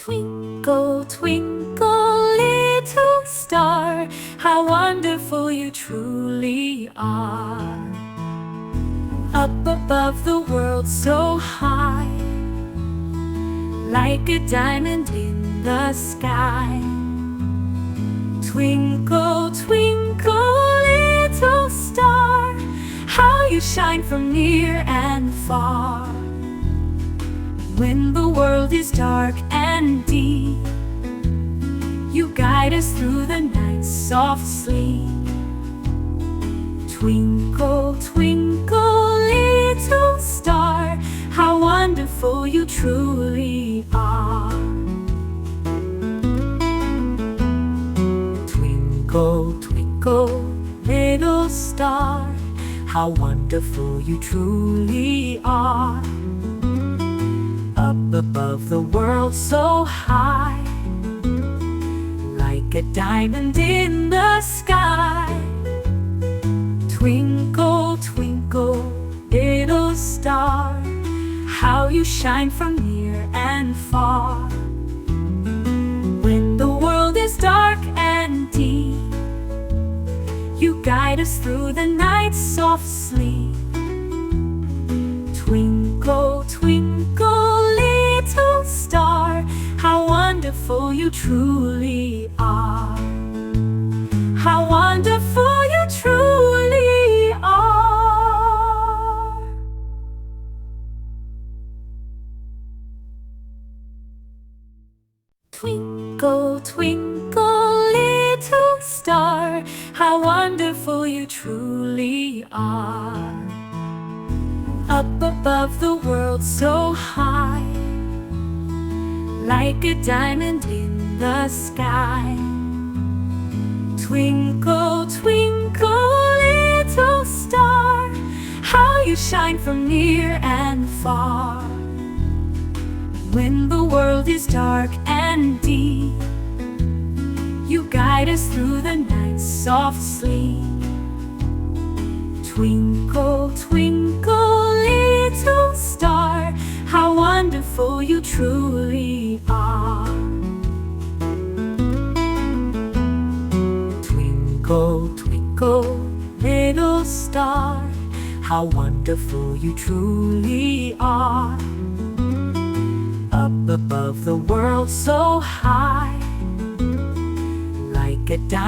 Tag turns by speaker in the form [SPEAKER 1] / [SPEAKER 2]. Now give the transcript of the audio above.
[SPEAKER 1] Twinkle, twinkle, little star, how wonderful you truly are. Up above the world so high, like a diamond in the sky. Twinkle, twinkle, little star, how you shine from near and far. When the world is dark and deep, you guide us through the night's soft sleep. Twinkle, twinkle, little star, how wonderful you truly are. Twinkle, twinkle, little star, how wonderful you truly are. Up above the world so high, like a diamond in the sky. Twinkle, twinkle, little star, how you shine from near and far. When the world is dark and deep, you guide us through the night's soft sleep. Twinkle, twinkle, little star, how wonderful you truly are. How wonderful you truly are. Twinkle, twinkle, little star, how wonderful you truly are. Up above the world so high, like a diamond in the sky. Twinkle, twinkle, little star, how you shine from near and far. When the world is dark and deep, you guide us through the night's soft sleep. Twinkle, twinkle, little star, how wonderful you truly are. Twinkle, twinkle, little star, how wonderful you truly are. Up above the world so high, like a diamond.